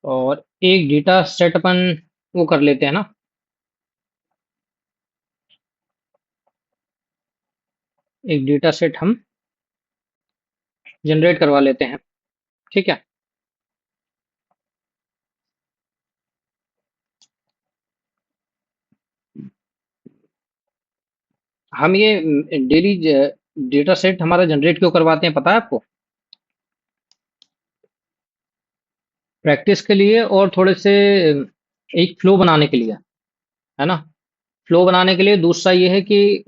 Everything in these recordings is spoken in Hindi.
और एक डेटा सेट अपन वो कर लेते हैं ना, एक डेटा सेट हम जनरेट करवा लेते हैं। ठीक है। हम ये डेली डेटा सेट हमारा जनरेट क्यों करवाते हैं पता है आपको? प्रैक्टिस के लिए और थोड़े से एक फ्लो बनाने के लिए, है ना? फ्लो बनाने के लिए। दूसरा ये है कि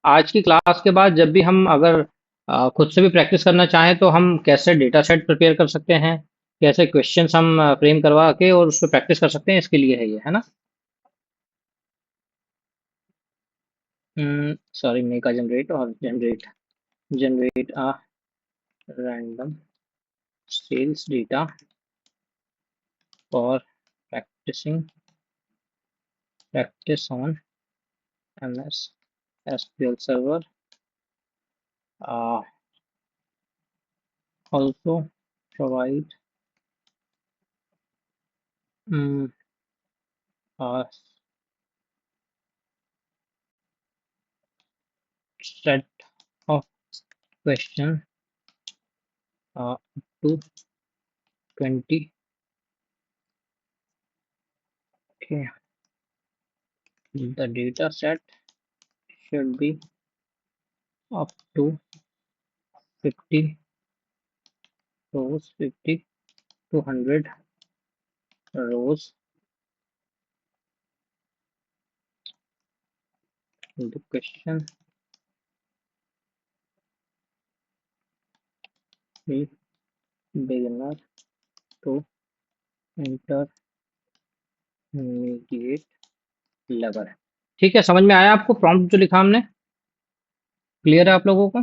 आज की क्लास के बाद जब भी हम अगर खुद से भी प्रैक्टिस करना चाहें तो हम कैसे डेटा सेट प्रिपेयर कर सकते हैं, कैसे क्वेश्चंस हम फ्रेम करवा के और उस पर प्रैक्टिस कर सकते हैं, इसके लिए है ये, है ना? सॉरी, मेक अ जनरेट और generate, generate a random sales data for practicing, practice on MS SQL server, also provide um, a set of question up to 20. Okay, the data set should be up to 50 rows, 50 to 100 rows. The question is beginner to intermediate level। ठीक है, समझ में आया आपको प्रॉम्प्ट जो लिखा हमने? क्लियर है आप लोगों को?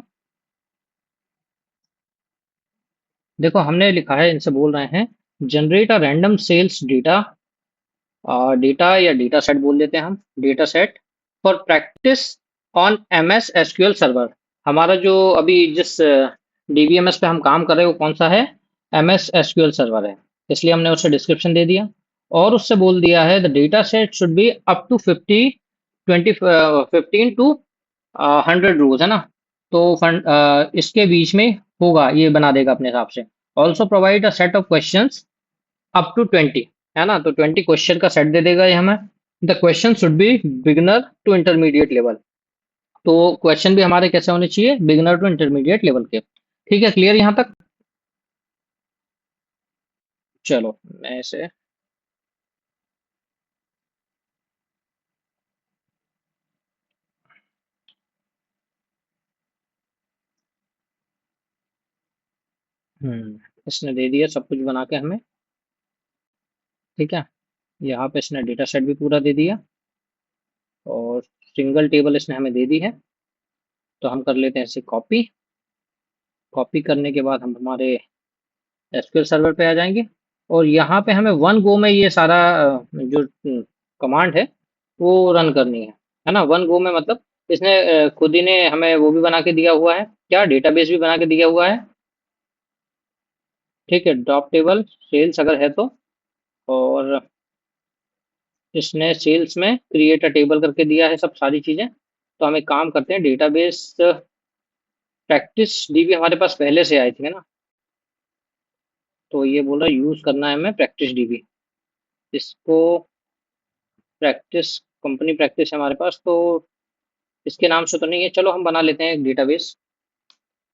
देखो हमने लिखा है, इनसे बोल रहे हैं generate a random sales data, data या डेटा सेट बोल देते हैं हम, data set for practice on M S SQL server. हमारा जो अभी जिस डीबीएमएस पे हम काम कर रहे हैं वो कौन सा है? एम एस एसक्यूएल सर्वर है। इसलिए हमने उसे डिस्क्रिप्शन दे दिया और उससे बोल दिया है the data set should be up to 50, 15 to 100 rows, है ना? तो इसके बीच में होगा, ये बना देगा अपने हिसाब से। Also provide a set of questions up to 20, है ना? तो 20 क्वेश्चन का सेट दे देगा ये हमें। The question should be beginner to intermediate level. तो क्वेश्चन भी हमारे कैसे होने चाहिए? बिगिनर टू इंटरमीडिएट लेवल के। ठीक है, क्लियर यहाँ तक? चलो मैं इसे इसने दे दिया सब कुछ बना के हमें। ठीक है, यहाँ पे इसने डेटा सेट भी पूरा दे दिया और सिंगल टेबल इसने हमें दे दी है। तो हम कर लेते हैं इसे कॉपी। कॉपी करने के बाद हम हमारे एसक्यूएल सर्वर पे आ जाएंगे और यहाँ पे हमें वन गो में ये सारा जो कमांड है वो रन करनी है ना? वन गो में मतलब इसने खुद ही ने हमें वो भी बना के दिया हुआ है, क्या डेटाबेस भी बना के दिया हुआ है। ठीक है, ड्रॉप टेबल सेल्स अगर है तो, और इसने सेल्स में क्रिएट अ टेबल करके दिया है सब सारी चीजें। तो हम एक काम करते हैं, डेटाबेस प्रैक्टिस डीबी हमारे पास पहले से आई थी, है ना? तो ये बोल रहा है यूज करना है हमें प्रैक्टिस डीबी। इसको प्रैक्टिस, कंपनी प्रैक्टिस है हमारे पास, तो इसके नाम से तो नहीं है। चलो हम बना लेते हैं एक डेटाबेस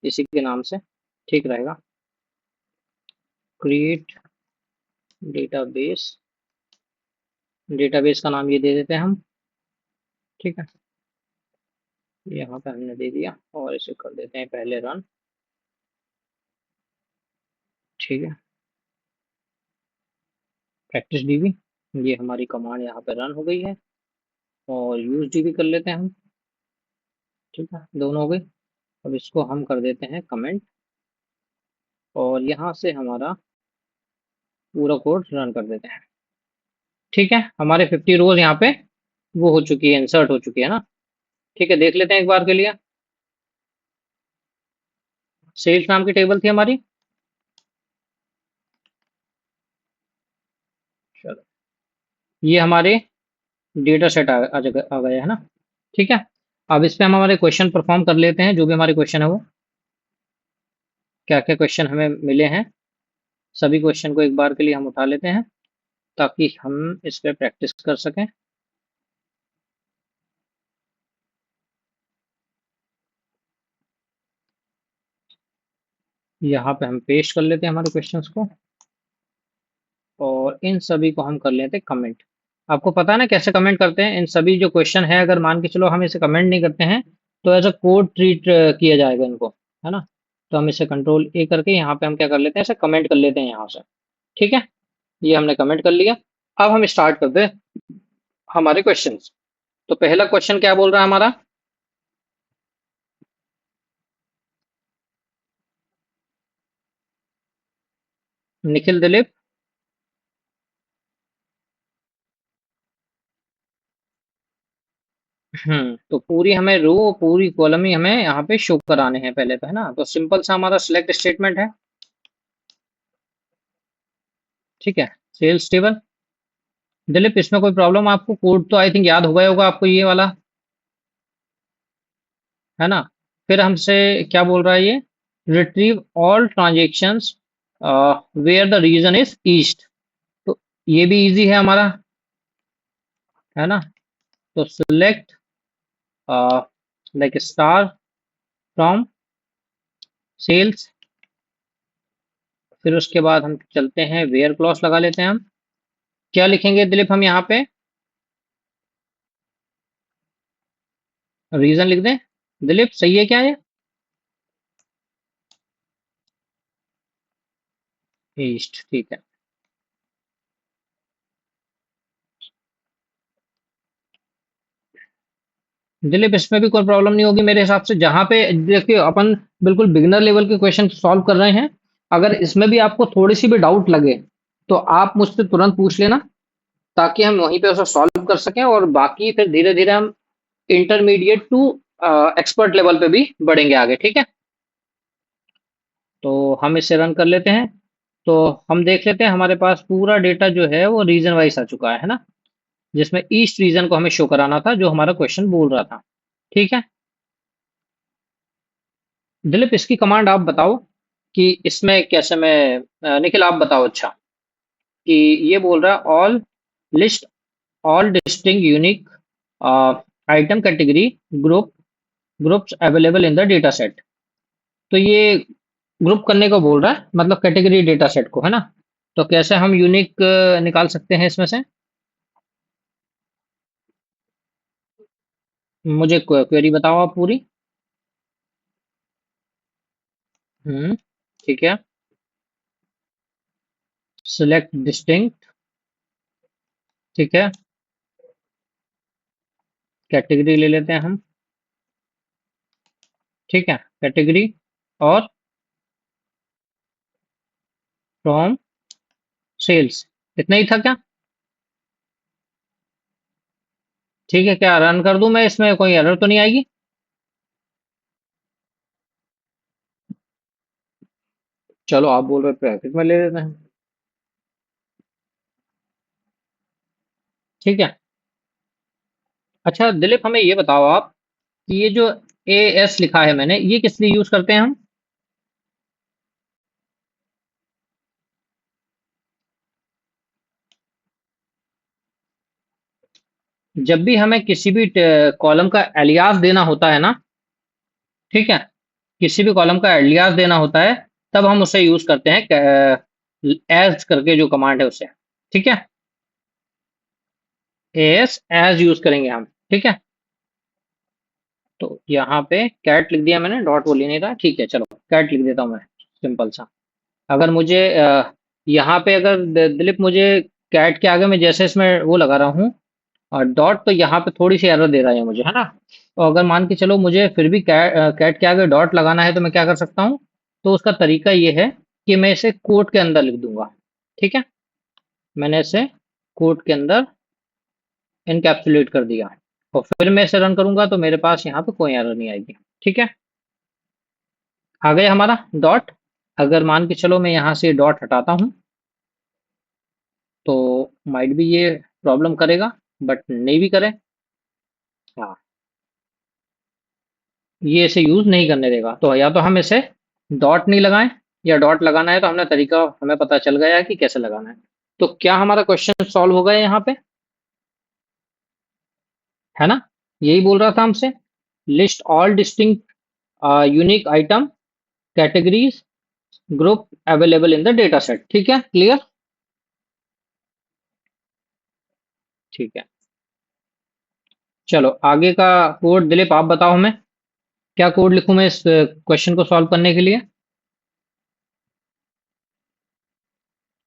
इसी के नाम से, ठीक रहेगा। क्रिएट डेटाबेस, डेटाबेस का नाम ये दे देते हैं हम। ठीक है, यहाँ पे हमने दे दिया और इसे कर देते हैं पहले रन। ठीक है, प्रैक्टिस डीबी, ये हमारी कमांड यहाँ पे रन हो गई है और यूज डीबी कर लेते हैं हम। ठीक है, दोनों हो गई। अब इसको हम कर देते हैं कमेंट और यहाँ से हमारा पूरा कोड रन कर देते हैं। ठीक है, हमारे 50 रोज यहाँ पे वो हो चुकी है, इंसर्ट हो चुकी है ना? ठीक है, देख लेते हैं एक बार के लिए। सेल्स नाम की टेबल थी हमारी। चलो, ये हमारे डेटा सेट आ गया है ना। ठीक है, अब इस पे हम हमारे क्वेश्चन परफॉर्म कर लेते हैं, जो भी हमारे क्वेश्चन है वो, क्या क्या क्वेश्चन हमें मिले हैं, सभी क्वेश्चन को एक बार के लिए हम उठा लेते हैं ताकि हम इस पे प्रैक्टिस कर सकें। यहाँ पे हम पेस्ट कर लेते हैं हमारे क्वेश्चंस को, और इन सभी को हम कर लेते हैं कमेंट। आपको पता है ना कैसे कमेंट करते हैं? इन सभी जो क्वेश्चन है, अगर मान के चलो हम इसे कमेंट नहीं करते हैं तो एज अ कोड ट्रीट किया जाएगा इनको, है ना। तो हम इसे कंट्रोल ए करके यहाँ पे हम क्या कर लेते हैं, इसे कमेंट कर लेते हैं यहाँ से। ठीक है, ये हमने कमेंट कर लिया। अब हम स्टार्ट करते हैं हमारे क्वेश्चंस। तो पहला क्वेश्चन क्या बोल रहा है हमारा? निखिल दिलीप। तो पूरी हमें रो, पूरी कॉलम ही हमें यहाँ पे शो कराने हैं पहले पे, है ना। तो सिंपल सा हमारा सिलेक्ट स्टेटमेंट है। ठीक है, सेल्स टेबल। दिलीप, इसमें कोई प्रॉब्लम आपको? कोड तो आई थिंक याद हो गया होगा आपको ये वाला, है ना। फिर हमसे क्या बोल रहा है ये? Retrieve all transactions where the region is east. तो ये भी इजी है हमारा, है ना। तो select like star from sales, फिर उसके बाद हम चलते हैं वेयर क्लॉज लगा लेते हैं हम। क्या लिखेंगे दिलीप हम यहाँ पे? रीजन लिख दें? दिलीप सही है क्या ये? ईस्ट, ठीक है। दिलीप, इसमें भी कोई प्रॉब्लम नहीं होगी मेरे हिसाब से। जहाँ पे देखिए अपन बिल्कुल बिगिनर लेवल के क्वेश्चन सॉल्व कर रहे हैं, अगर इसमें भी आपको थोड़ी सी भी डाउट लगे तो आप मुझसे तुरंत पूछ लेना, ताकि हम वहीं पे उसे सॉल्व कर सकें, और बाकी फिर धीरे धीरे हम इंटरमीडिएट टू एक्सपर्ट लेवल पे भी बढ़ेंगे आगे। ठीक है, तो हम इसे रन कर लेते हैं। तो हम देख लेते हैं हमारे पास पूरा डेटा जो है वो रीजन वाइज आ चुका है ना, जिसमें ईस्ट रीजन को हमें शो कराना था, जो हमारा क्वेश्चन बोल रहा था। ठीक है, दिलीप इसकी कमांड आप बताओ कि इसमें कैसे मैं निखिल आप बताओ। अच्छा, कि ये बोल रहा है all list all distinct unique item category group groups available in the data set. तो ये ग्रुप करने को बोल रहा है, मतलब कैटेगरी डेटा सेट को, है ना। तो कैसे हम यूनिक निकाल सकते हैं इसमें से? मुझे क्वेरी बताओ आप पूरी। हम्म, ठीक है। सिलेक्ट डिस्टिंक्ट, ठीक है। कैटेगरी ले लेते हैं हम, ठीक है। कैटेगरी और फ्रॉम सेल्स, इतना ही था क्या? ठीक है, क्या रन कर दूं मैं? इसमें कोई एरर तो नहीं आएगी? चलो, आप बोल रहे ब्रैकेट में ले लेते हैं। ठीक है। अच्छा दिलीप, हमें ये बताओ आप कि ये जो ए एस लिखा है मैंने, ये किस लिए यूज करते हैं हम? जब भी हमें किसी भी कॉलम का एलियास देना होता है ना, ठीक है, किसी भी कॉलम का एलियास देना होता है, तब हम उसे यूज करते हैं एज करके जो कमांड है उसे। ठीक है, एस एज यूज करेंगे हम। ठीक है, तो यहाँ पे कैट लिख दिया मैंने, डॉट वो ले नहीं रहा। ठीक है, चलो कैट लिख देता हूँ मैं, सिंपल सा। अगर मुझे यहाँ पे अगर दिलीप मुझे कैट के आगे मैं जैसे इसमें वो लगा रहा हूँ और डॉट, तो यहाँ पे थोड़ी सी एरर दे रहा है मुझे, है ना। तो अगर मान के चलो मुझे फिर भी कैट के आगे डॉट लगाना है, तो मैं क्या कर सकता हूँ? तो उसका तरीका ये है कि मैं इसे कोट के अंदर लिख दूंगा। ठीक है, मैंने इसे कोट के अंदर इनकैप्सुलेट कर दिया, और फिर मैं इसे रन करूंगा तो मेरे पास यहाँ पे कोई एरर नहीं आएगी। ठीक है, आ गया हमारा डॉट। अगर मान के चलो मैं यहाँ से डॉट हटाता हूँ, तो माइट भी ये प्रॉब्लम करेगा, बट नहीं भी करे। हाँ, ये इसे यूज नहीं करने देगा, तो या तो हम इसे डॉट नहीं लगाएं, या डॉट लगाना है तो हमने तरीका हमें पता चल गया है कि कैसे लगाना है। तो क्या हमारा क्वेश्चन सॉल्व हो गया यहाँ पे, है ना? यही बोल रहा था हमसे, list all distinct unique item categories group available in the data set. ठीक है, क्लियर? ठीक है, चलो आगे का कोड दिलीप आप बताओ हमें, क्या कोड लिखूं मैं इस क्वेश्चन को सॉल्व करने के लिए?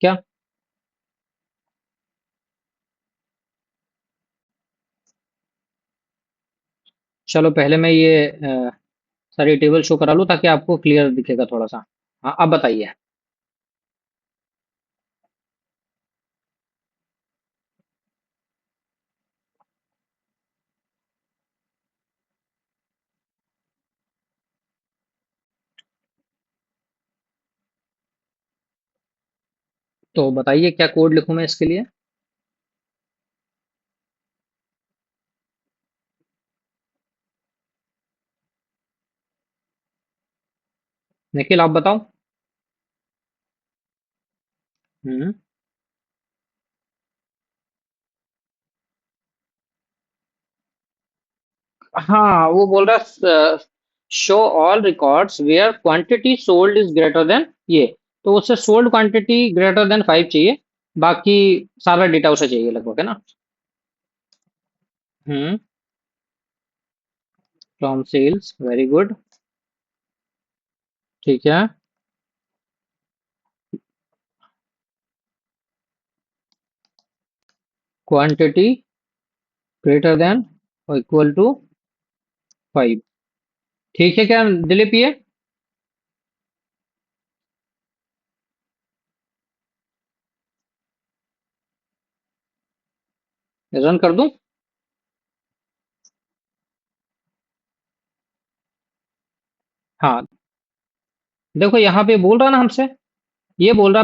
क्या? चलो पहले मैं ये सारी टेबल शो करा लूँ ताकि आपको क्लियर दिखेगा थोड़ा सा। हाँ, अब बताइए। तो बताइए क्या कोड लिखूं मैं इसके लिए? निखिल आप बताओ। हम्म। हाँ, वो बोल रहा show all records where quantity sold is greater than ये, तो उससे सोल्ड क्वांटिटी ग्रेटर देन 5 चाहिए, बाकी सारा डेटा उसे चाहिए लगभग, है ना? हम्म। From sales, very good. ठीक है। क्वांटिटी ग्रेटर देन और इक्वल टू 5। ठीक है क्या दिलीप, ये रन कर दूं? हाँ, देखो यहाँ पे बोल रहा ना हमसे, ये बोल रहा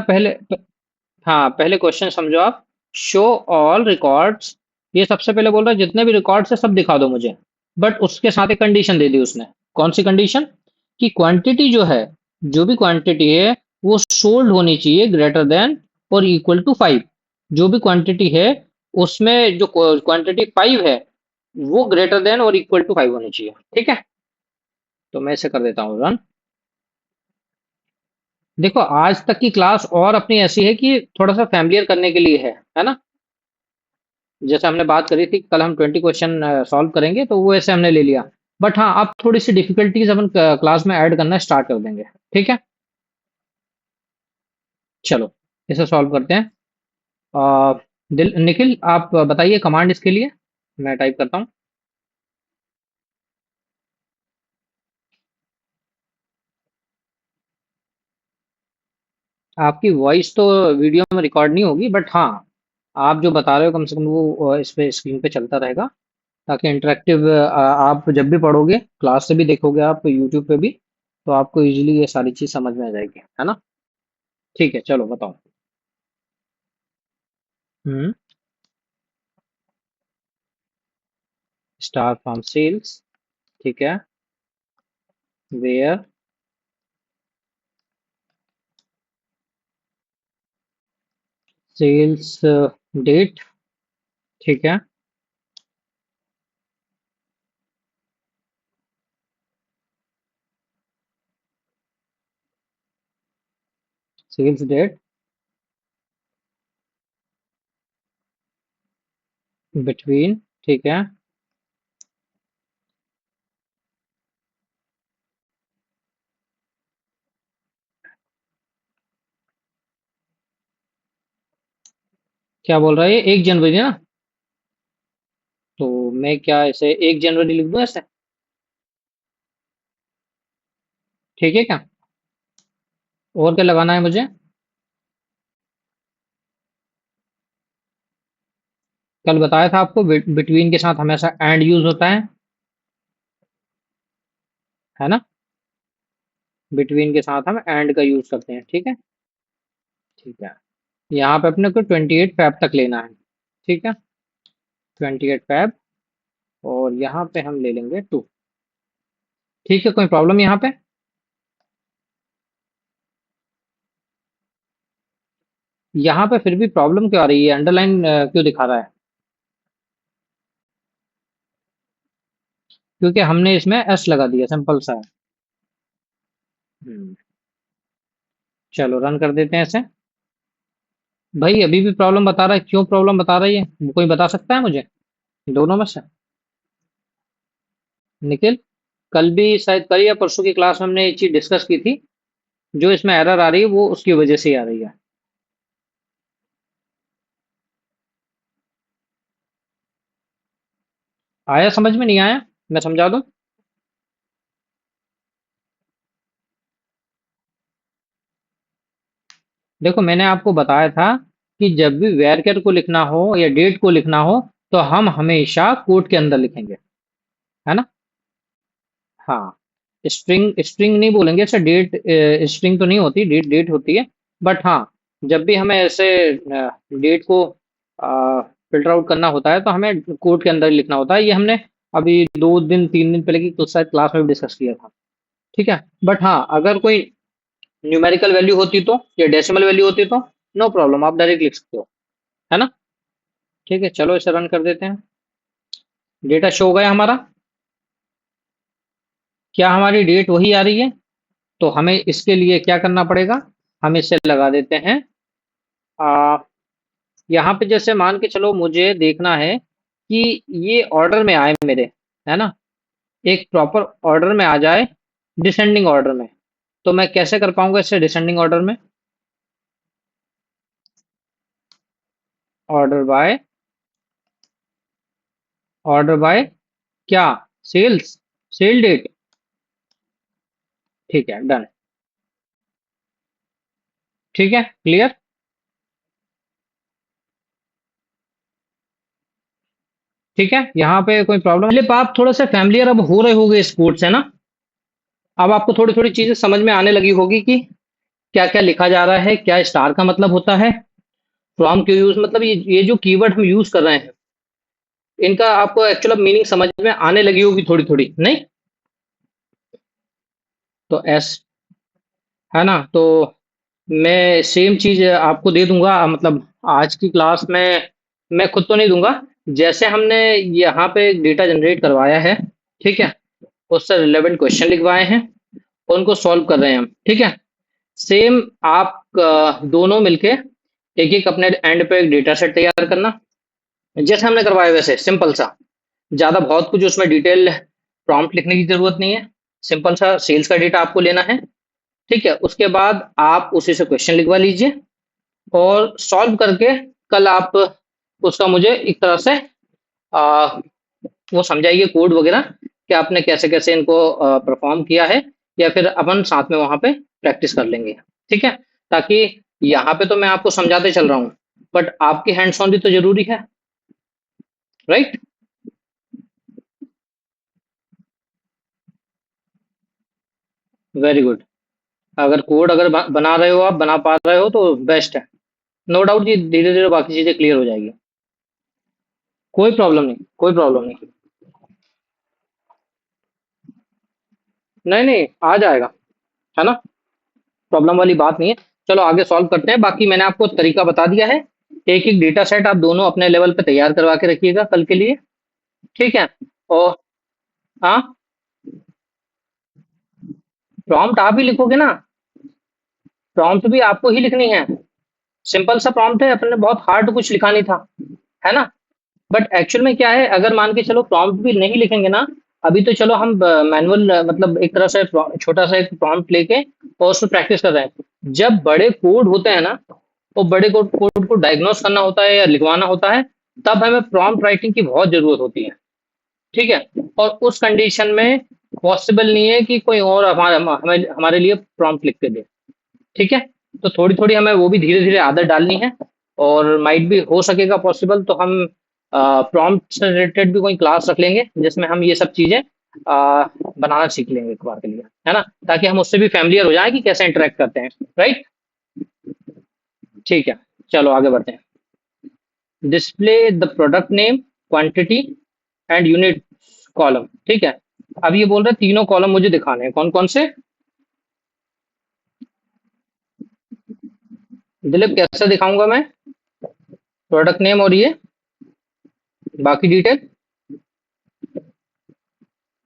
हाँ, पहले क्वेश्चन समझो आप। शो ऑल रिकॉर्ड्स, ये सबसे पहले बोल रहा है जितने भी रिकॉर्ड्स है सब दिखा दो मुझे, बट उसके साथ एक कंडीशन दे दी उसने। कौन सी कंडीशन? कि क्वांटिटी जो है, जो भी क्वांटिटी है वो सोल्ड होनी चाहिए ग्रेटर देन और इक्वल टू 5। जो भी क्वांटिटी है उसमें जो क्वांटिटी 5 है वो ग्रेटर देन और इक्वल टू 5 होनी चाहिए। ठीक है, तो मैं इसे कर देता हूँ रन। देखो आज तक की क्लास और अपनी ऐसी है कि थोड़ा सा फैमिलियर करने के लिए है ना? जैसे हमने बात करी थी कल हम 20 क्वेश्चन सॉल्व करेंगे, तो वो ऐसे हमने ले लिया। बट हाँ, अब थोड़ी सी डिफिकल्टीज अपन क्लास में ऐड करना स्टार्ट कर देंगे। ठीक है, चलो इसे सॉल्व करते हैं। निखिल आप बताइए कमांड इसके लिए, मैं टाइप करता हूँ। आपकी वॉइस तो वीडियो में रिकॉर्ड नहीं होगी, बट हाँ, आप जो बता रहे हो कम से कम वो इस पे स्क्रीन पे चलता रहेगा, ताकि इंटरेक्टिव आप जब भी पढ़ोगे क्लास से भी देखोगे आप यूट्यूब पे भी, तो आपको इजीली ये सारी चीज समझ में आ जाएगी, है ना? ठीक है, चलो बताओ। हम्म। स्टार फ्रॉम सेल्स, ठीक है। वेयर सेल्स डेट, ठीक है। सेल्स डेट बिटवीन, ठीक है। क्या बोल रहा है ये? 1 जनवरी ना? तो मैं क्या इसे 1 जनवरी लिख दूं ऐसे? ठीक है क्या? और क्या लगाना है मुझे? कल बताया था आपको बिटवीन के साथ हमेशा एंड यूज होता है ना? बिटवीन के साथ हम एंड का यूज करते हैं, ठीक है। ठीक है, यहाँ पे अपने को 28 फैब तक लेना है। ठीक है, 28 फैब, और यहाँ पे हम ले लेंगे 2। ठीक है, कोई प्रॉब्लम यहाँ पे? यहाँ पे फिर भी प्रॉब्लम क्यों आ रही है? अंडरलाइन क्यों दिखा रहा है? क्योंकि हमने इसमें एस लगा दिया, सिंपल सा है। हम्म, चलो रन कर देते हैं इसे। भाई अभी भी प्रॉब्लम बता रहा है, क्यों प्रॉब्लम बता रही है? कोई बता सकता है मुझे दोनों में से? निखिल, कल भी शायद कल या परसों की क्लास में हमने ये चीज डिस्कस की थी। जो इसमें एरर आ रही है वो उसकी वजह से ही आ रही है। आया समझ में? नहीं आया? मैं समझा दूं? देखो मैंने आपको बताया था कि जब भी वेरकेर को लिखना हो या डेट को लिखना हो तो हम हमेशा कोट के अंदर लिखेंगे, है ना? हाँ, स्ट्रिंग स्ट्रिंग नहीं बोलेंगे ऐसे, डेट स्ट्रिंग तो नहीं होती, डेट डेट होती है। बट हाँ, जब भी हमें ऐसे डेट को फिल्टर आउट करना होता है तो हमें कोड के अंदर ही लिखना होता है। ये हमने अभी 2 दिन 3 दिन पहले की शायद क्लास में भी डिस्कस किया था। ठीक है, बट हाँ अगर कोई न्यूमेरिकल वैल्यू होती तो या डेसिमल वैल्यू होती तो नो प्रॉब्लम, आप डायरेक्ट लिख सकते हो, है ना? ठीक है, चलो इसे रन कर देते हैं। डेटा शो हो गया हमारा। क्या हमारी डेट वही आ रही है? तो हमें इसके लिए क्या करना पड़ेगा? हम इसे लगा देते हैं। आ, यहाँ पे जैसे मान के चलो मुझे देखना है कि ये ऑर्डर में आए मेरे, है ना? एक प्रॉपर ऑर्डर में आ जाए, डिसेंडिंग ऑर्डर में। तो मैं कैसे कर पाऊंगा इसे डिसेंडिंग ऑर्डर में? ऑर्डर बाय, ऑर्डर बाय क्या? Sales, sale date. ठीक है, डन। ठीक है, क्लियर। ठीक है, यहाँ पे कोई प्रॉब्लम? फिलिप आप थोड़ा सा फैमिलियर अब हो रहे होगे इस कोड से ना? अब आपको थोड़ी थोड़ी चीजें समझ में आने लगी होगी कि क्या क्या लिखा जा रहा है, क्या स्टार का मतलब होता है, फ्रॉम क्यों यूज, मतलब ये जो कीवर्ड हम यूज कर रहे हैं इनका आपको एक्चुअल मीनिंग समझ में आने लगी होगी थोड़ी थोड़ी, नहीं? तो एस, है ना? तो मैं सेम चीज आपको दे दूंगा, मतलब आज की क्लास में मैं खुद तो नहीं दूंगा। जैसे हमने यहाँ पे डेटा जनरेट करवाया है, ठीक है, उससे रिलेवेंट क्वेश्चन लिखवाए हैं, उनको सॉल्व कर रहे हैं हम। ठीक है, सेम आप दोनों मिलके एक एक अपने एंड पे एक डेटा सेट तैयार करना, जैसे हमने करवाया वैसे सिंपल सा। ज्यादा बहुत कुछ उसमें डिटेल प्रॉम्प्ट लिखने की जरूरत नहीं है। सिंपल सा सेल्स का डेटा आपको लेना है। ठीक है, उसके बाद आप उसी से क्वेश्चन लिखवा लीजिए और सॉल्व करके कल आप उसका मुझे एक तरह से आ, वो समझाइए कोड वगैरह कि आपने कैसे कैसे इनको परफॉर्म किया है, या फिर अपन साथ में वहां पे प्रैक्टिस कर लेंगे। ठीक है, ताकि यहाँ पे तो मैं आपको समझाते चल रहा हूँ, बट आपकी हैंड्स ऑन भी तो जरूरी है, राइट? Very good. अगर कोड अगर बना रहे हो, आप बना पा रहे हो तो बेस्ट है। नो डाउट जी, धीरे धीरे बाकी चीजें क्लियर हो जाएगी। कोई प्रॉब्लम नहीं, कोई प्रॉब्लम नहीं। नहीं नहीं, आ जाएगा, है ना? प्रॉब्लम वाली बात नहीं है। चलो आगे सॉल्व करते हैं। बाकी मैंने आपको तरीका बता दिया है। एक एक डेटा सेट आप दोनों अपने लेवल पे तैयार करवा के रखिएगा कल के लिए। ठीक है, और हाँ, प्रॉम्प्ट आप ही लिखोगे ना? प्रॉम्प्ट भी आपको ही लिखनी है। सिंपल सा प्रॉम्प्ट है, अपने बहुत हार्ड कुछ लिखा नहीं था, है ना? बट एक्चुअल में क्या है, अगर मान के चलो प्रॉम्प्ट भी नहीं लिखेंगे ना, अभी तो चलो हम मैनुअल मतलब एक तरह से छोटा सा एक प्रॉम्प्ट लेके और उसमें प्रैक्टिस कर रहे हैं। जब बड़े कोड होते हैं ना, वो बड़े कोड कोड को डायग्नोस करना होता है या लिखवाना होता है, तब हमें प्रॉम्प्ट राइटिंग की बहुत जरूरत होती है। ठीक है, और उस कंडीशन में पॉसिबल नहीं है कि कोई और हमारे हमें हमारे लिए प्रॉम्प्ट लिख के दे। ठीक है, तो थोड़ी थोड़ी हमें वो भी धीरे धीरे आदत डालनी है। और माइट भी हो सकेगा पॉसिबल तो हम प्रॉम्प्ट से रिलेटेड भी कोई क्लास रख लेंगे जिसमें हम ये सब चीजें बनाना सीख लेंगे एक बार के लिए, है ना? ताकि हम उससे भी फैमिलियर हो जाएं कि कैसे इंटरेक्ट करते हैं, राइट? ठीक है, चलो आगे बढ़ते हैं। Display the product name, quantity and unit column. ठीक है, अब ये बोल रहा है तीनों कॉलम मुझे दिखाने हैं, कौन कौन से? दिलीप कैसे दिखाऊंगा मैं? प्रोडक्ट नेम और ये बाकी डिटेल।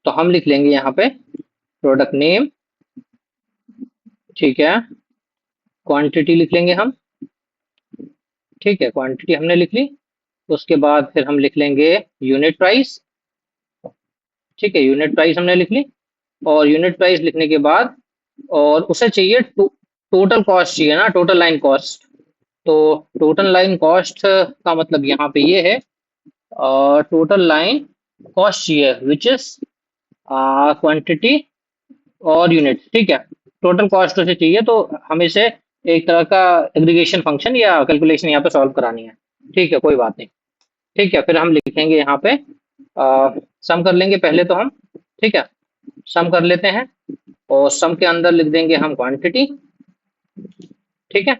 तो हम लिख लेंगे यहाँ पे प्रोडक्ट नेम, ठीक है। क्वांटिटी लिख लेंगे हम, ठीक है, क्वांटिटी हमने लिख ली। उसके बाद फिर हम लिख लेंगे यूनिट प्राइस, ठीक है, यूनिट प्राइस हमने लिख ली। और यूनिट प्राइस लिखने के बाद और उसे चाहिए टोटल कॉस्ट चाहिए ना, टोटल लाइन कॉस्ट। तो टोटल लाइन कॉस्ट का मतलब यहाँ पे ये है, टोटल लाइन कॉस्ट चाहिए विच इज क्वांटिटी और यूनिट, ठीक है। टोटल कॉस्ट उसे चाहिए, तो हमें इसे एक तरह का एग्रीगेशन फंक्शन या कैलकुलेशन यहाँ पे सॉल्व करानी है, ठीक है, कोई बात नहीं। ठीक है, फिर हम लिखेंगे यहाँ पे सम कर लेंगे पहले तो हम, ठीक है, सम कर लेते हैं। और सम के अंदर लिख देंगे हम क्वांटिटी, ठीक है।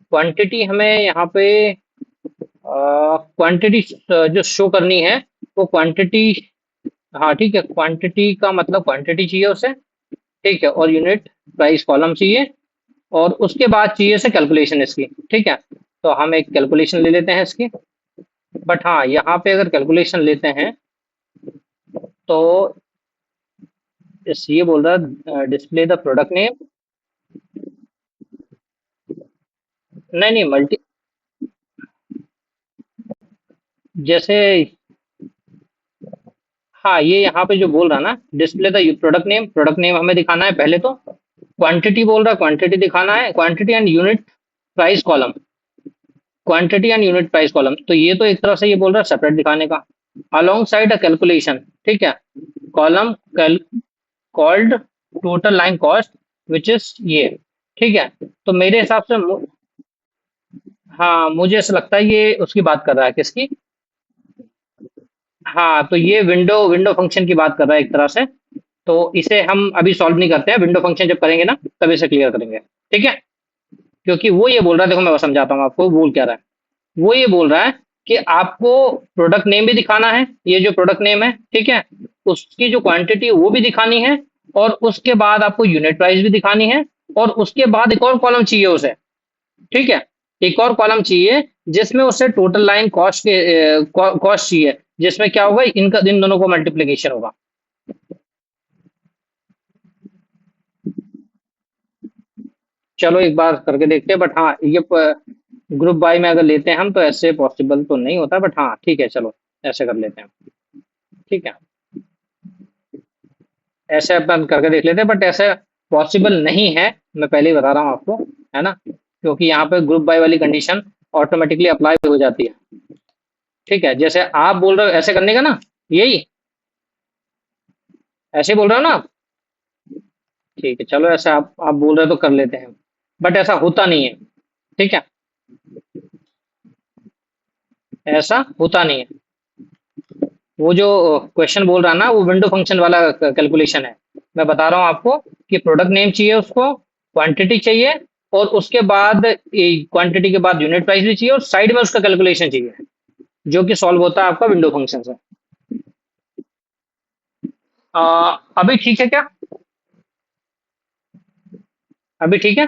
क्वांटिटी हमें यहाँ पे क्वांटिटी जो शो करनी है वो क्वांटिटी, हाँ ठीक है, क्वांटिटी का मतलब क्वांटिटी चाहिए उसे, ठीक है, और यूनिट प्राइस कॉलम चाहिए। और उसके बाद चाहिए से कैलकुलेशन इसकी, ठीक है। तो हम एक कैलकुलेशन ले लेते हैं इसकी। बट हाँ, यहाँ पे अगर कैलकुलेशन लेते हैं तो ये बोल रहा है डिस्प्ले द प्रोडक्ट नेम। नहीं नहीं, मल्टी, जैसे, हाँ ये यहाँ पे जो बोल रहा है ना display the product name, product name हमें दिखाना है पहले तो। क्वांटिटी बोल रहा है, क्वांटिटी दिखाना है, quantity and unit price column, quantity and unit price column. तो ये तो एक तरह से ये बोल रहा है सेपरेट दिखाने का, अलोंग साइड अ कैलकुलेशन, ठीक है, column called total line cost which is ये, ठीक है। तो मेरे हिसाब से हाँ मुझे ऐसा लगता है ये उसकी बात कर रहा है, किसकी? हाँ, तो ये विंडो विंडो फंक्शन की बात कर रहा है एक तरह से। तो इसे हम अभी सॉल्व नहीं करते हैं, विंडो फंक्शन जब करेंगे ना तब इसे क्लियर करेंगे, ठीक है। क्योंकि वो ये बोल रहा है, देखो मैं समझाता हूँ आपको वो बोल क्या रहा है। वो ये बोल रहा है कि आपको प्रोडक्ट नेम भी दिखाना है, ये जो प्रोडक्ट नेम है, ठीक है, उसकी जो क्वांटिटी है वो भी दिखानी है। और उसके बाद आपको यूनिट प्राइस भी दिखानी है। और उसके बाद एक और कॉलम चाहिए उसे, ठीक है, एक और कॉलम चाहिए जिसमें उसे टोटल लाइन कॉस्ट के कॉस्ट चाहिए, जिसमें क्या होगा, इनका इन दोनों को मल्टीप्लीकेशन होगा। चलो एक बार करके देखते हैं। बट हाँ ये ग्रुप बाय में अगर लेते हैं हम तो ऐसे पॉसिबल तो नहीं होता, बट हाँ ठीक है, चलो ऐसे कर लेते हैं, ठीक है। ऐसे अपन करके देख लेते हैं, बट ऐसे पॉसिबल नहीं है, मैं पहले ही बता रहा हूँ आपको, है ना, क्योंकि यहाँ पे ग्रुप बाय वाली कंडीशन ऑटोमेटिकली अप्लाई हो जाती है, ठीक है। जैसे आप बोल रहे हो ऐसे करने का ना, यही ऐसे बोल रहे हो ना आप? ठीक है, चलो ऐसा आप बोल रहे हो तो कर लेते हैं। बट ऐसा होता नहीं है, ठीक है, ऐसा होता नहीं है। वो जो क्वेश्चन बोल रहा है ना वो विंडो फंक्शन वाला कैलकुलेशन है। मैं बता रहा हूँ आपको कि प्रोडक्ट नेम चाहिए उसको, क्वांटिटी चाहिए, और उसके बाद क्वांटिटी के बाद यूनिट प्राइस भी चाहिए, और साइड में उसका कैलकुलेशन चाहिए, जो कि सॉल्व होता है आपका विंडो फंक्शन से। अभी ठीक है क्या? अभी ठीक है?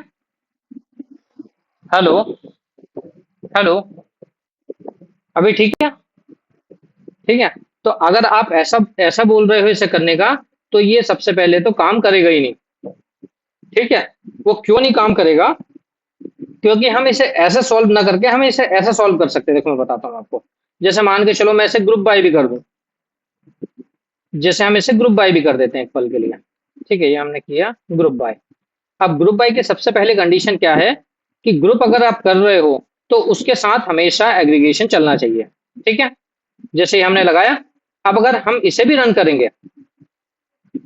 हेलो? हेलो? अभी ठीक है? ठीक है। तो अगर आप ऐसा ऐसा बोल रहे हो इसे करने का, तो ये सबसे पहले तो काम करेगा ही नहीं, ठीक है। वो क्यों नहीं काम करेगा? क्योंकि हम इसे ऐसे सॉल्व ना करके हम इसे ऐसे सॉल्व कर सकते हैं। देखो मैं बताता हूँ आपको। जैसे मान के चलो मैं इसे ग्रुप बाय भी कर दूं, जैसे हम इसे ग्रुप बाय भी कर देते हैं एक पल के लिए, ठीक है, ये हमने किया ग्रुप बाय। अब ग्रुप बाय की सबसे पहले कंडीशन क्या है कि ग्रुप अगर आप कर रहे हो तो उसके साथ हमेशा एग्रीगेशन चलना चाहिए, ठीक है। जैसे ही हमने लगाया, अब अगर हम इसे भी रन करेंगे,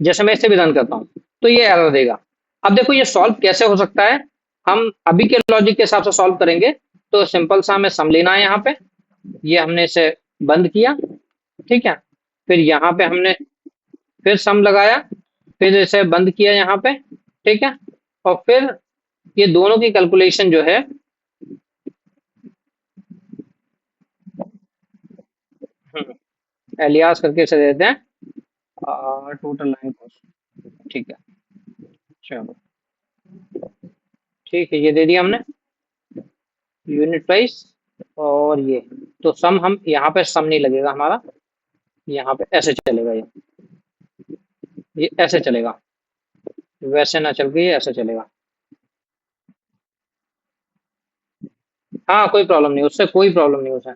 जैसे मैं इसे भी रन करता हूँ, तो ये एरर देगा। अब देखो ये सॉल्व कैसे हो सकता है, हम अभी के लॉजिक के हिसाब से सॉल्व करेंगे। तो सिंपल सा हमें सम लेना है यहाँ पे, ये हमने इसे बंद किया, ठीक है। फिर यहाँ पे हमने फिर सम लगाया, फिर इसे बंद किया यहाँ पे, ठीक है। और फिर ये दोनों की कैलकुलेशन जो है एलियास करके इसे देते हैं टोटल लाइन कॉस्ट। ठीक है, चलो ठीक है, ये दे दिया हमने यूनिट प्राइस। और ये तो सम, हम यहाँ पे सम नहीं लगेगा हमारा, यहाँ पे ऐसे चलेगा, ये ऐसे चलेगा, वैसे ना चल के ये ऐसे चलेगा। हाँ कोई प्रॉब्लम नहीं, उससे कोई प्रॉब्लम नहीं उसे।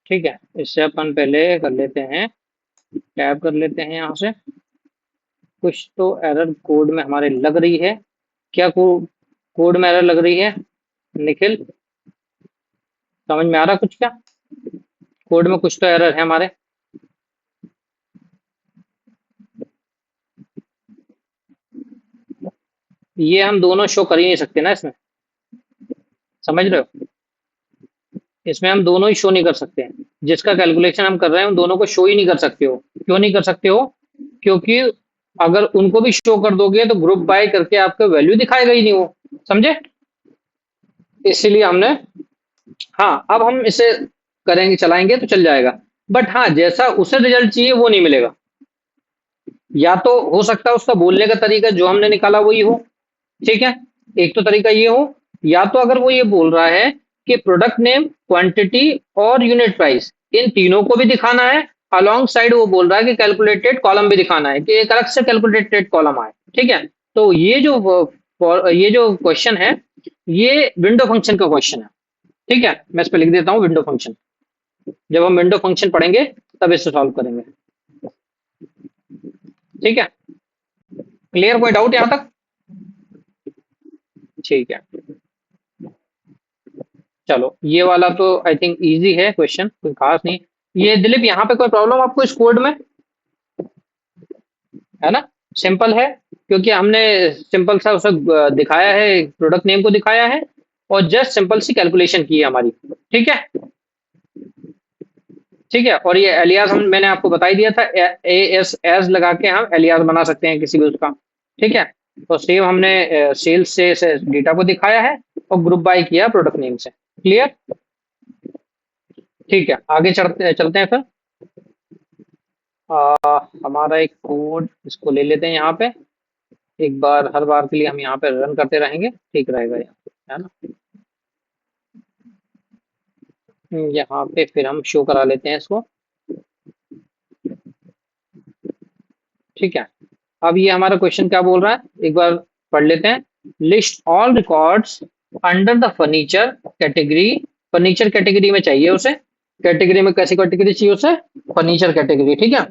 ठीक है, इससे अपन पहले कर लेते हैं, टैब कर लेते हैं यहाँ से। कुछ तो एरर कोड में हमारे लग रही है। क्या कोड में एरर लग रही है निखिल? समझ में आ रहा कुछ क्या? कोड में कुछ तो एरर है हमारे। ये हम दोनों शो कर ही नहीं सकते ना इसमें, समझ रहे हो? इसमें हम दोनों ही शो नहीं कर सकते हैं। जिसका कैलकुलेशन हम कर रहे हैं उन दोनों को शो ही नहीं कर सकते हो। क्यों नहीं कर सकते हो? क्योंकि अगर उनको भी शो कर दोगे तो ग्रुप बाय करके आपका वैल्यू दिखाएगा ही नहीं वो, समझे? इसीलिए हमने, हाँ अब हम इसे करेंगे, चलाएंगे तो चल जाएगा। बट हाँ, जैसा उसे रिजल्ट चाहिए वो नहीं मिलेगा। या तो हो सकता है उसका बोलने का तरीका जो हमने निकाला वही हो, ठीक है, एक तो तरीका ये हो। या तो अगर वो ये बोल रहा है कि प्रोडक्ट नेम, क्वांटिटी और यूनिट प्राइस, इन तीनों को भी दिखाना है, अलोंग साइड वो बोल रहा है कि कैलकुलेटेड कॉलम भी दिखाना है, कि एक अलग से कैलकुलेटेड कॉलम आए। ठीक है, तो ये जो क्वेश्चन है, ये विंडो फंक्शन का क्वेश्चन है। ठीक है, मैं इस पर लिख देता हूँ विंडो फंक्शन। जब हम विंडो फंक्शन पढ़ेंगे तब इसे सॉल्व करेंगे। ठीक है, क्लियर? कोई डाउट यहाँ तक? ठीक है, चलो ये वाला तो आई थिंक इजी है क्वेश्चन, कोई खास नहीं। ये दिलीप, यहाँ पे कोई प्रॉब्लम आपको इस कोड में है ना? सिंपल है, क्योंकि हमने सिंपल सा उसे दिखाया है, प्रोडक्ट नेम को दिखाया है, और जस्ट सिंपल सी कैलकुलेशन की है हमारी। ठीक है, ठीक है, और ये एलियास हम, मैंने आपको बता ही दिया था, ए एस एस लगा के हम एलियास बना सकते हैं किसी भी उसका। ठीक है, तो सेम हमने सेल्स से डेटा को दिखाया है और ग्रुप बाय किया प्रोडक्ट नेम से। क्लियर? ठीक है, आगे चलते चलते हैं फिर। हमारा एक कोड, इसको ले लेते हैं यहाँ पे। एक बार, हर बार के लिए हम यहाँ पे रन करते रहेंगे, ठीक रहेगा यहाँ पे, है ना? यहाँ पे फिर हम शो करा लेते हैं इसको। ठीक है, अब ये हमारा क्वेश्चन क्या बोल रहा है, एक बार पढ़ लेते हैं। List all records under the furniture category. Furniture category में चाहिए उसे। कैटेगरी में कैसी कैटेगरी चाहिए उसे? Furniture category. ठीक है,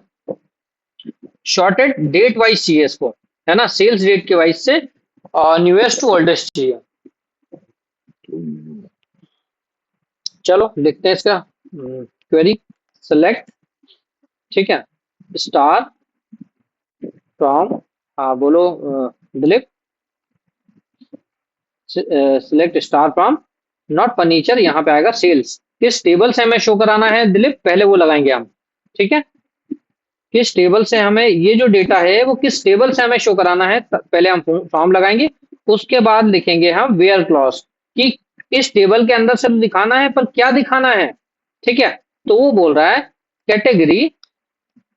शॉर्टेड डेट वाइज चाहिए इसको, है ना? सेल्स डेट के वाइज से न्यूएस्ट टू ओल्डेस्ट चाहिए। चलो लिखते हैं इसका क्वेरी। सेलेक्ट, ठीक है, स्टार फ्रॉम, हाँ बोलो Dilip. Select star from, not furniture, यहाँ पे आएगा सेल्स। किस टेबल से हमें शो कराना है दिलीप, पहले वो लगाएंगे हम। ठीक है, किस टेबल से हमें ये जो डेटा है वो किस टेबल से हमें शो कराना है, पहले हम फॉर्म लगाएंगे। उसके बाद लिखेंगे हम वेयर क्लॉज, कि इस टेबल के अंदर से तो दिखाना है, पर क्या दिखाना है। ठीक है, तो वो बोल रहा है कैटेगरी,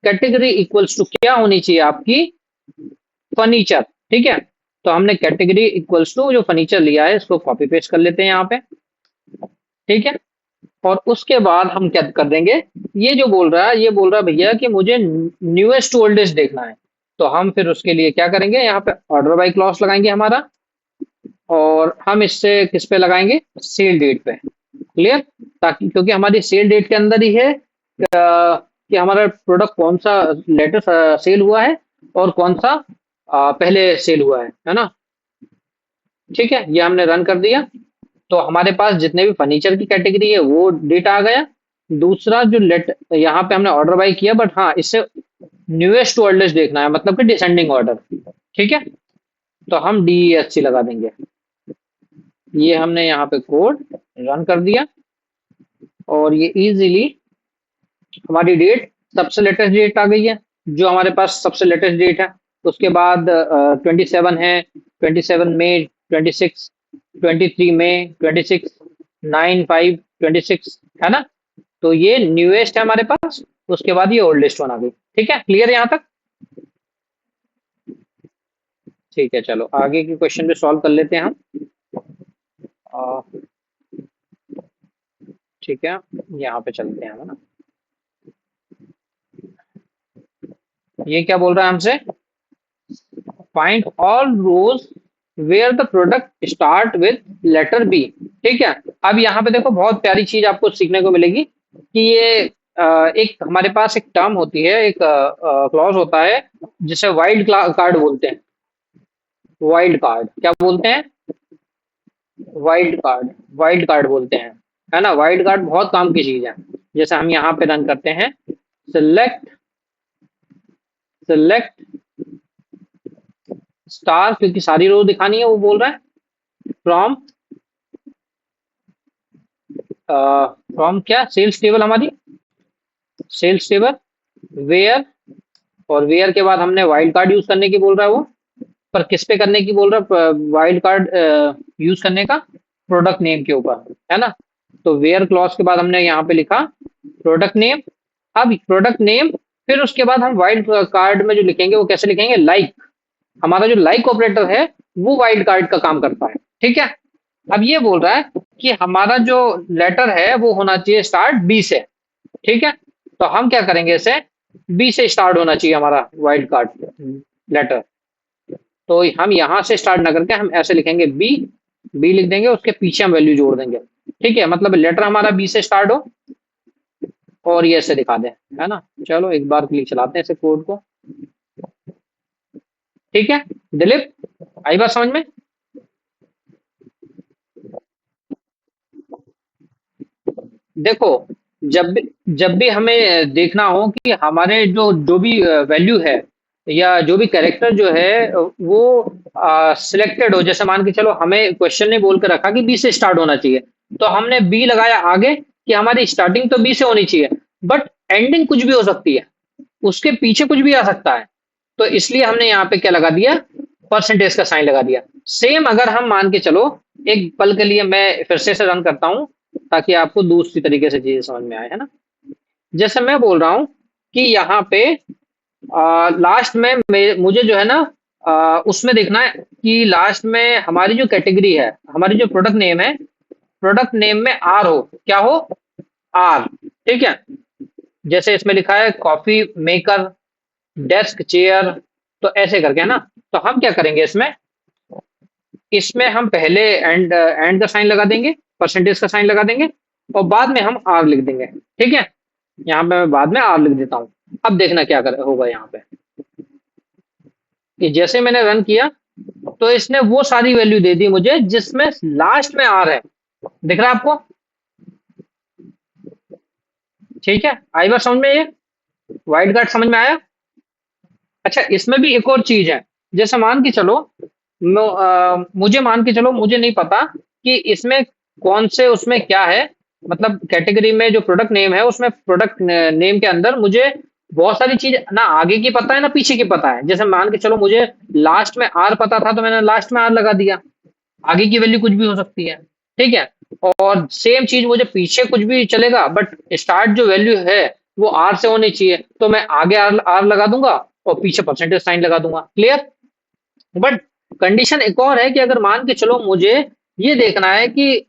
कैटेगरी इक्वल्स टू क्या होनी चाहिए आपकी? फर्नीचर। ठीक है, तो हमने कैटेगरी इक्वल्स टू जो फर्नीचर लिया है इसको कॉपी पेस्ट कर लेते हैं यहाँ पे। ठीक है, और उसके बाद हम क्या कर देंगे, ये जो बोल रहा है, ये बोल रहा है भैया कि मुझे न्यूएस्ट टू ओल्डेस्ट देखना है। तो हम फिर उसके लिए क्या करेंगे, यहाँ पे ऑर्डर बाय क्लॉज लगाएंगे हमारा, और हम इससे किस पे लगाएंगे, सेल डेट पे। क्लियर? ताकि, क्योंकि हमारी सेल डेट के अंदर ही है कि हमारा प्रोडक्ट कौन सा लेटेस्ट सेल हुआ है और कौन सा पहले सेल हुआ है ना? ठीक है, ये हमने रन कर दिया। तो हमारे पास जितने भी फर्नीचर की कैटेगरी है वो डेटा आ गया। दूसरा जो लेट, यहाँ पे हमने ऑर्डर बाय किया, बट हाँ इससे न्यूएस्ट टू ओल्डेस्ट देखना है, मतलब कि डिसेंडिंग ऑर्डर। ठीक है, तो हम DESC लगा देंगे। ये हमने यहाँ पे कोड रन कर दिया, और ये इजीली हमारी डेट, सबसे लेटेस्ट डेट आ गई है, जो हमारे पास सबसे लेटेस्ट डेट है। उसके बाद 27 है, 27 मई, 26, 23 में, 26, 9, 5, 26, है ना? तो ये न्यूएस्ट है हमारे पास, उसके बाद ये ओल्डेस्ट वन आ गई। ठीक है, क्लियर है यहाँ तक? ठीक है, चलो आगे की क्वेश्चन भी सॉल्व कर लेते हैं हम। आ, ठीक है, यहाँ पे चलते हैं हम, है ना? ये क्या बोल रहा है हमसे? Find all rows where the product start with letter B. ठीक है, अब यहाँ पे देखो बहुत प्यारी चीज आपको सीखने को मिलेगी कि ये एक हमारे पास एक टर्म होती है, एक क्लॉज होता है जिसे वाइल्ड कार्ड बोलते हैं। वाइल्ड कार्ड क्या बोलते हैं? वाइल्ड कार्ड, वाइल्ड कार्ड बोलते हैं, है ना? वाइल्ड कार्ड बहुत काम की चीज है। जैसे हम यहाँ पे रन करते हैं, सिलेक्ट सिलेक्ट स्टार, क्योंकि सारी रो दिखानी है, वो बोल रहा है फ्रॉम फ्रॉम क्या, सेल्स टेबल, हमारी सेल्स टेबल, वेयर, और वेयर के बाद हमने वाइल्ड कार्ड यूज करने की बोल रहा है वो, पर किस पे करने की बोल रहा है वाइल्ड कार्ड यूज करने का? प्रोडक्ट नेम के ऊपर, है ना? तो वेयर क्लॉज के बाद हमने यहाँ पे लिखा प्रोडक्ट नेम। अब प्रोडक्ट नेम, फिर उसके बाद हम वाइल्ड कार्ड में जो लिखेंगे वो कैसे लिखेंगे? लाइक, हमारा जो लाइक ऑपरेटर है वो वाइल्ड कार्ड का काम करता है। ठीक है, अब ये बोल रहा है कि हमारा जो लेटर है वो होना चाहिए स्टार्ट बी से। ठीक है, तो हम क्या करेंगे, इसे बी से स्टार्ट होना चाहिए हमारा वाइल्ड कार्ड लेटर। तो हम यहां से स्टार्ट ना करके हम ऐसे लिखेंगे बी, बी लिख देंगे, उसके पीछे हम वैल्यू जोड़ देंगे। ठीक है, मतलब लेटर हमारा बी से स्टार्ट हो और ये ऐसे दिखा दें, है ना? चलो एक बार क्लिक चलाते हैं इसे कोड को। ठीक है दिलीप, आई बात समझ में? देखो, जब भी हमें देखना हो कि हमारे जो जो भी वैल्यू है या जो भी कैरेक्टर जो है वो सिलेक्टेड हो, जैसे मान के चलो हमें क्वेश्चन ने बोल कर रखा कि बी से स्टार्ट होना चाहिए, तो हमने बी लगाया आगे कि हमारी स्टार्टिंग तो बी से होनी चाहिए, बट एंडिंग कुछ भी हो सकती है, उसके पीछे कुछ भी आ सकता है। तो इसलिए हमने यहाँ पे क्या लगा दिया? परसेंटेज का साइन लगा दिया। सेम अगर हम मान के चलो, एक पल के लिए मैं फिर से रन करता हूं ताकि आपको दूसरी तरीके से चीजें समझ में आए, है ना? जैसे मैं बोल रहा हूं कि यहाँ पे लास्ट में मुझे जो है ना उसमें देखना है कि लास्ट में हमारी जो कैटेगरी है, हमारी जो प्रोडक्ट नेम है, प्रोडक्ट नेम में आर हो, क्या हो? आर। ठीक है, जैसे इसमें लिखा है कॉफी मेकर, डेस्क, चेयर, तो ऐसे करके, है ना? तो हम क्या करेंगे इसमें, इसमें हम पहले एंड का साइन लगा देंगे, परसेंटेज का साइन लगा देंगे, और बाद में हम आर लिख देंगे। ठीक है, यहाँ पे मैं बाद में आर लिख देता हूँ। अब देखना क्या होगा यहाँ पे कि जैसे मैंने रन किया तो इसने वो सारी वैल्यू दे दी मुझे जिसमें लास्ट में आर है। दिख रहा है आपको? ठीक है, आई बार समझ में ये? वाइट कार्ड समझ में आया? अच्छा, इसमें भी एक और चीज है। जैसे मान के चलो मुझे मान के चलो, मुझे नहीं पता कि इसमें कौन से उसमें क्या है, मतलब कैटेगरी में जो प्रोडक्ट नेम है उसमें प्रोडक्ट नेम के अंदर मुझे बहुत सारी चीज ना आगे की पता है ना पीछे की पता है। जैसे मान के चलो मुझे लास्ट में आर पता था तो मैंने लास्ट में आर लगा दिया, आगे की वैल्यू कुछ भी हो सकती है। ठीक है, और सेम चीज मुझे पीछे कुछ भी चलेगा, बट स्टार्ट जो वैल्यू है वो आर से होनी चाहिए, तो मैं आगे आर आर लगा दूंगा और पीछे परसेंटेज साइन लगा दूंगा। क्लियर? बट कंडीशन एक और है कि अगर मान के चलो मुझे ये देखना है कि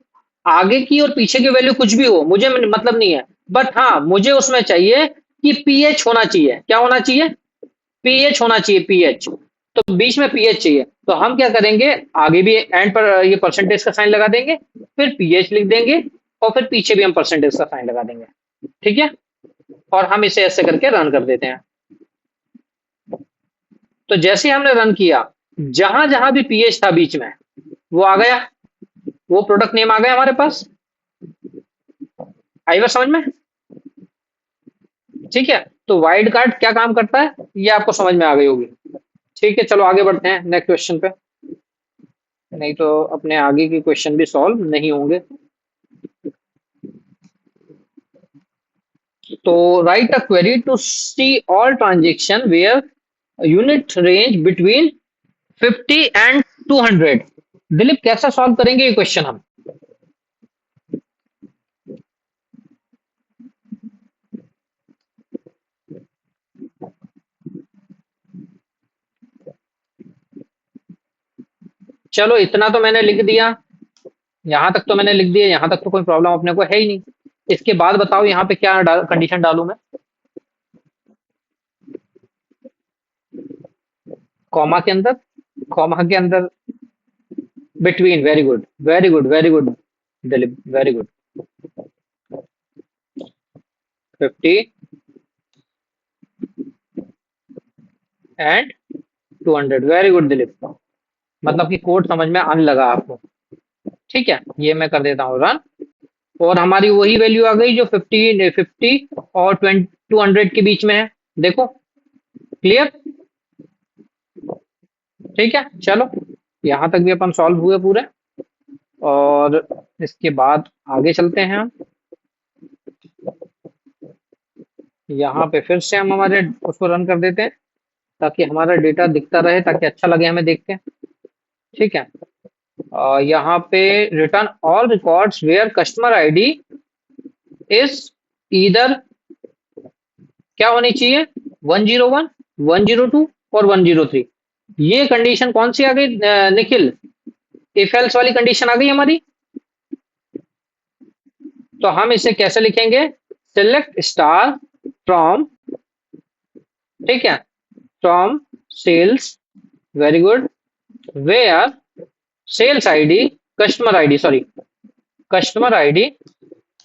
आगे की और पीछे की वैल्यू कुछ भी हो, मुझे मतलब नहीं है, बट हाँ मुझे उसमें चाहिए कि पीएच होना चाहिए। क्या होना चाहिए? पीएच होना चाहिए, पीएच। तो बीच में पीएच चाहिए, तो हम क्या करेंगे, आगे भी एंड पर ये परसेंटेज का साइन लगा देंगे, फिर पीएच लिख देंगे, और फिर पीछे भी हम परसेंटेज का साइन लगा देंगे। ठीक है, और हम इसे ऐसे करके रन कर देते हैं। तो जैसे ही हमने रन किया, जहां जहां भी पीएच था बीच में वो आ गया, वो प्रोडक्ट नेम आ गया हमारे पास। आई बात समझ में? ठीक है, तो वाइल्ड कार्ड क्या काम करता है ये आपको समझ में आ गई होगी। ठीक है, चलो आगे बढ़ते हैं नेक्स्ट क्वेश्चन पे, नहीं तो अपने आगे के क्वेश्चन भी सॉल्व नहीं होंगे। तो write a query to see all transaction where unit range between 50 and 200। Dilip कैसा सॉल्व करेंगे ये क्वेश्चन हम? चलो इतना तो मैंने लिख दिया, यहाँ तक तो मैंने लिख दिया, यहाँ तक तो कोई प्रॉब्लम अपने को है ही नहीं। इसके बाद बताओ यहाँ पे क्या कंडीशन डालूं मैं? कॉमा के अंदर, कॉमा के अंदर between, very good very good very good Dilip, very good. 50 and 200, very good Dilip. मतलब कि कोड समझ में आने लगा आपको। ठीक है, ये मैं कर देता हूँ रन, और हमारी वही वैल्यू आ गई जो 50 और 200 के बीच में है। देखो, क्लियर? ठीक है, चलो यहाँ तक भी अपन सॉल्व हुए पूरे, और इसके बाद आगे चलते हैं हम। यहाँ पे फिर से हम हमारे उसको रन कर देते हैं, ताकि हमारा डेटा दिखता रहे, ताकि अच्छा लगे हमें देख के। ठीक है, यहाँ पे return all records where customer ID is either, क्या होनी चाहिए, 101, 102 और 103। ये कंडीशन कौन सी आ गई निखिल? इफ एल्स वाली कंडीशन आ गई हमारी। तो हम इसे कैसे लिखेंगे? सिलेक्ट स्टार फ्रॉम, ठीक है, from sales, very good, where sales ID, customer ID, sorry, customer ID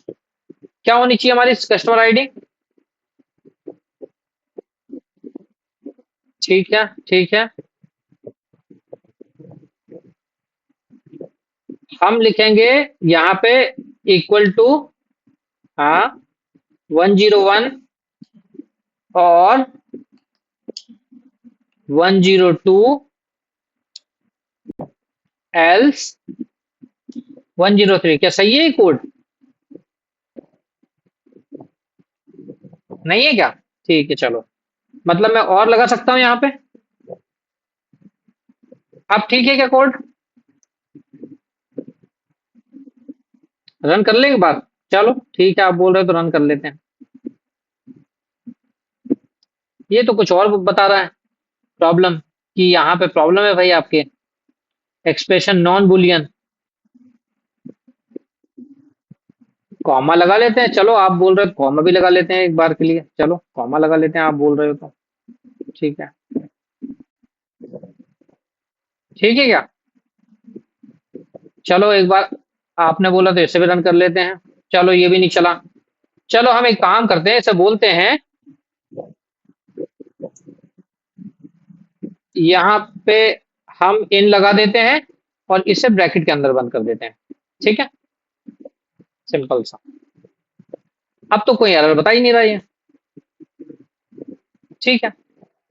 क्या होनी चाहिए हमारी कस्टमर आईडी? ठीक है, ठीक है, हम लिखेंगे यहाँ पे इक्वल टू, हाँ, 101 और 102 एल्स 103। क्या सही है ये कोड? नहीं है क्या? ठीक है, चलो, मतलब मैं और लगा सकता हूँ यहाँ पे। अब ठीक है क्या कोड? रन कर ले एक बार। चलो ठीक है, आप बोल रहे हो तो रन कर लेते हैं। ये तो कुछ और बता रहा है प्रॉब्लम, कि यहाँ पे प्रॉब्लम है भाई आपके, एक्सप्रेशन नॉन बुलियन। कॉमा लगा लेते हैं, चलो आप बोल रहे हो कॉमा भी लगा लेते हैं एक बार के लिए, चलो कॉमा लगा लेते हैं, आप बोल रहे हो तो। ठीक है, ठीक है क्या? चलो एक बार, आपने बोला तो इसे भी रन कर लेते हैं। चलो ये भी नहीं चला। चलो हम एक काम करते हैं, इसे बोलते हैं, यहाँ पे हम इन लगा देते हैं और इसे ब्रैकेट के अंदर बंद कर देते हैं। ठीक है, सिंपल सा। अब तो कोई एरर बता ही नहीं रहा है। ठीक है,